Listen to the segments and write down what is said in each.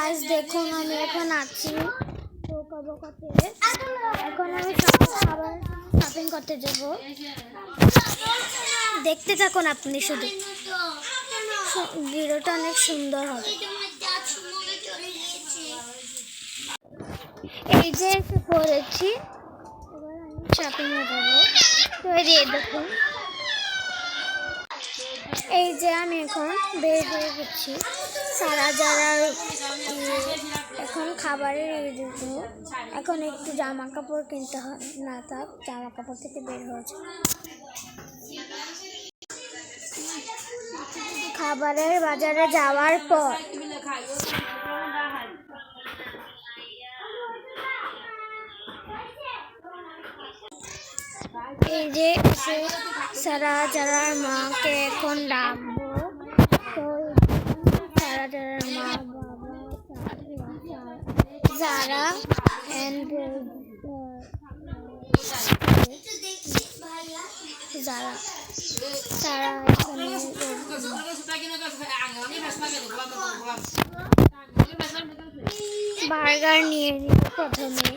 Guys দেখুন আমি এখন আছি বোকাবোকাতে। এখন আমি খাবার শপিং করতে যাব। দেখতে থাকুন আপনি, শুধু ভিডিওটা অনেক সুন্দর হবে। এই যে এসে পড়েছি, এবার আমি শপিংয়ে যাবো। তো এই যে দেখুন, এই যে আমি এখন বের হয়ে গেছি সারা যারার এখন খাবারের জন্য। এখন একটু জামা কাপড় কিনতে হয়, না থাক জামা কাপড় থেকে বের হয়েছে। খাবারের বাজারে যাওয়ার পর এই যে সারা যারার মাকে এখন ডাকবো। তো সারা যারার মা বাবা যারা যারা তারা এখানে বার্গার নিয়ে নিল প্রথমে।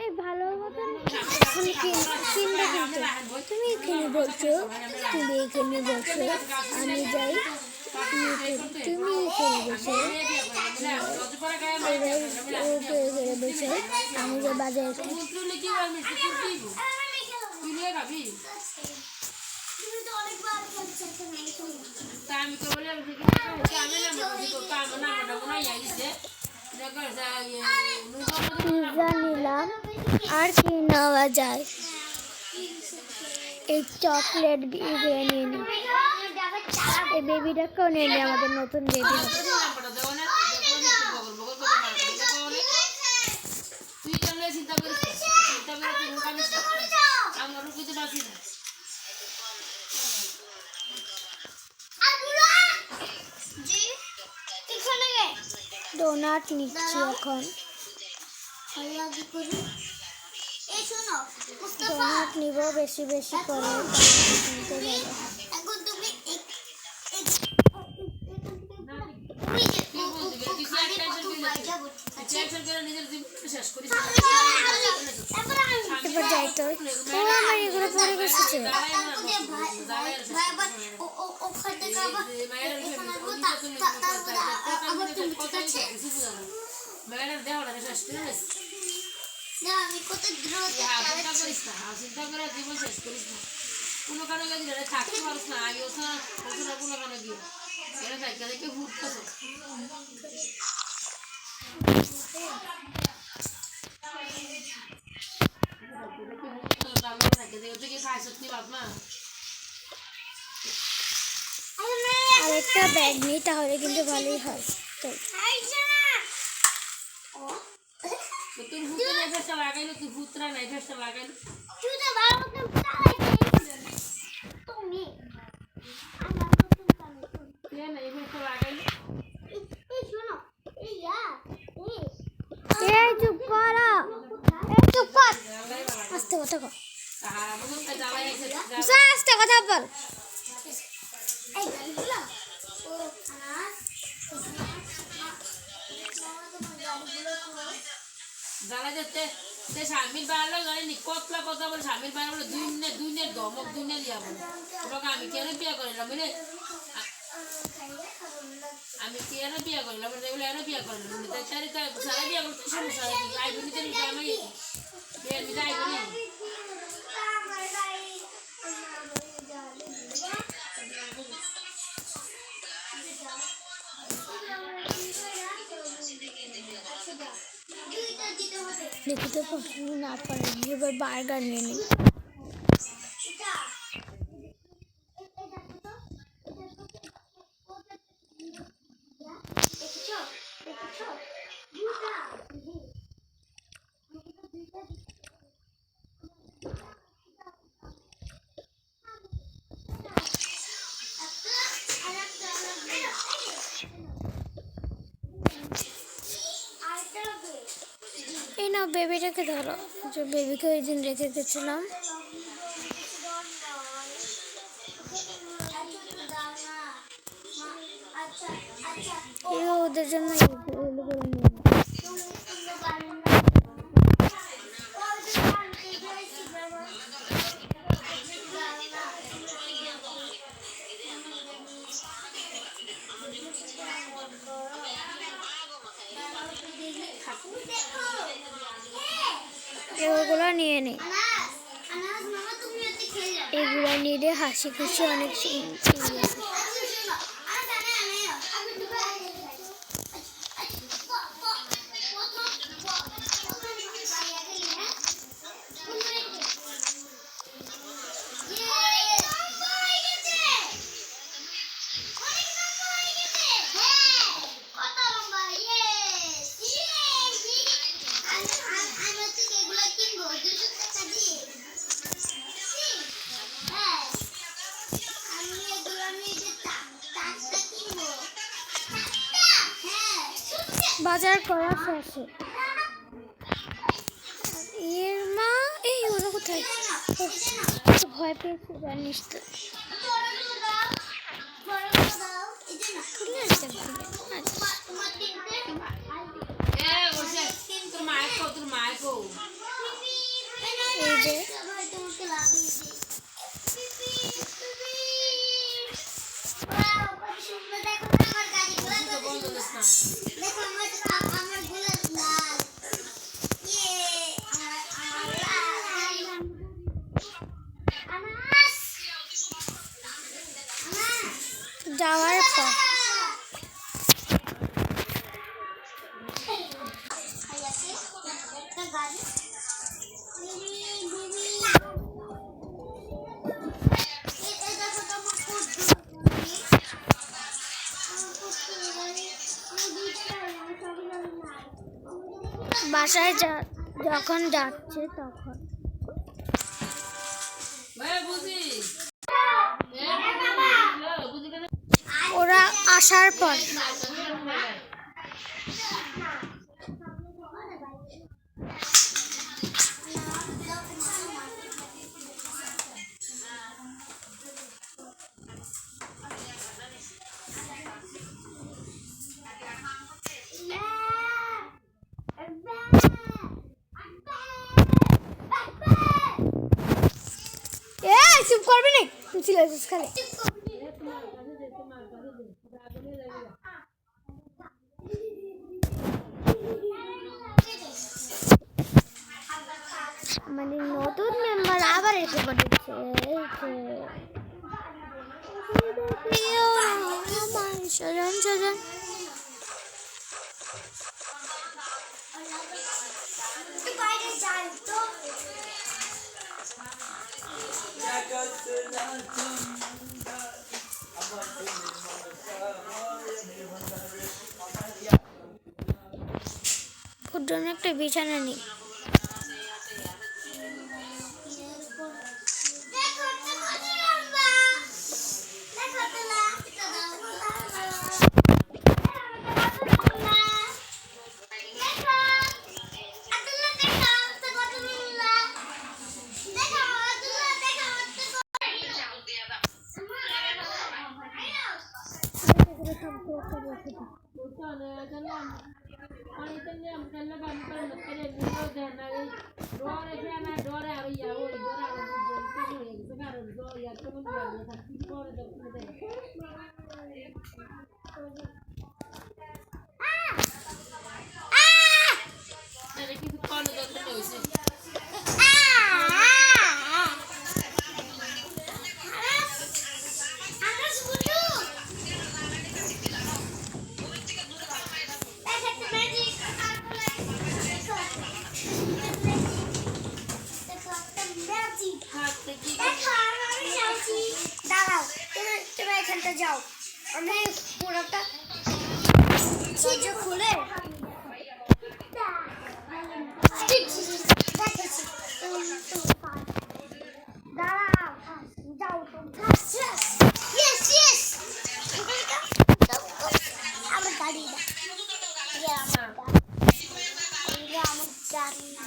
এই ভালো মতন কিনবে, কিন্তু তুমি এখানে বলছো, তুমি এখানে বলছো আমি যাই, তুমি এখানে বসে বসে আমি যে বাজারে পিৎজা নিলাম। আর কি নেওয়া যায়, এই চকলেট বিরিয়ানি নিই। এই বেবিটাকেও নিয়ে নিই, আমাদের নতুন বেবি। ডোনাট নিচ্ছি এখন। ডোনাট নিব বেশি বেশি করে। এবার যাই তো, আমার এগুলো পড়ে গেছে। আমি কত দ্রুত চিন্তা করে জীবন শেষ করিস না। কোনো কারণে গেলে থাকতে পারিস না, আগে ওঠা কোনো কারণে গিয়ে এটা থাকে দেখে ঘুরতেছে। আরেকটা ব্যাগ নিই, তাহলে কিন্তু ভালোই হয়। তো তুই ভূতের নেফেসটা লাগাইলো, তুই ভূতরা নেফেসটা লাগাইলো, তুই তো ভালো মতো চালাই তুমি আমার নতুন কানে তুই না নেফেসটা লাগাইলো। এই শোনো, এই চুপ করো, চুপ কর, আস্তে কথা কর, আস্তে কথা বল। এই গাড়িগুলো ও আনাস জ্বালা যেতে সে স্বামীর বাড়লো জানি কতলা কথা বলে, স্বামীর বাড়ি বলে দুই দমক দুই দিয়া বলে তোমাকে আমি কেন বিয়া করিলাম বলে, আমি কেন বিয়া করিলাম বলে এনে বিয়া করিলাম তাই চারি তাই সারা বিয়া করতে সমস্যা আইবি নিতে আমি বিয়ে নিতে আইবি নি। দেখতে পছন্দ না পারে, এবার বার্গার নিয়ে নিই। বেবিটাকে ধরো, যে বেবিকে ওই দিন রেখে গেছিলাম। ওদের জন্য এগুলো নিয়ে নে, এগুলো নিয়ে হাসি খুশি অনেক বাজার করা শেষে এর মা এই ওরা কোথায় ভয় পেয়েছে জানিস তো। এই যে যাওয়ার পর বাসায় যখন যাচ্ছে তখন ওরা আসার পর চুপ করবি না, চিল্লাছিস খালি। আমাদের নতুন মেম্বার আবার এসে পড়েছে। সজন সজন ওর জন্য একটা বিছানা নেই। দাঁড়াও, তুমি এখানটা যাও, আমি পুরোটা খুলে দাঁড়াও, যাও আমার গাড়ি আমার গাড়ি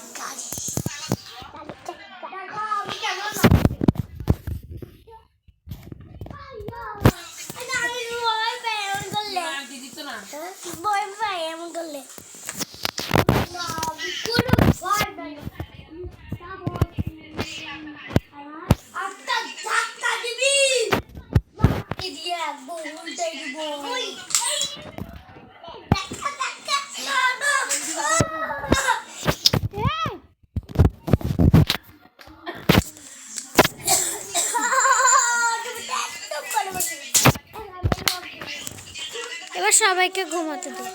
এবার সবাইকে ঘুমাতে দে।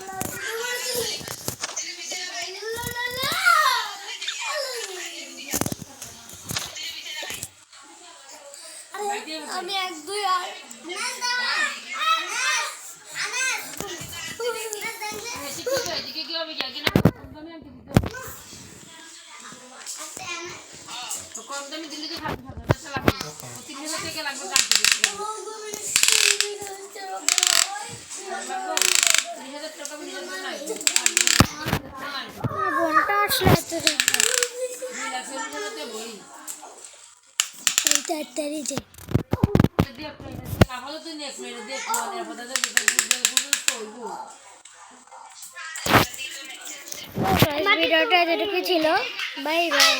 আমি এক দুই আর কম দামি দিল্লি তো খাবো লাগবে 3000 টাকা লাগবে বোনটা আসলে তাড়াতাড়ি যাই। ভিডিওটা যেটুকু ছিল, বাই বাই।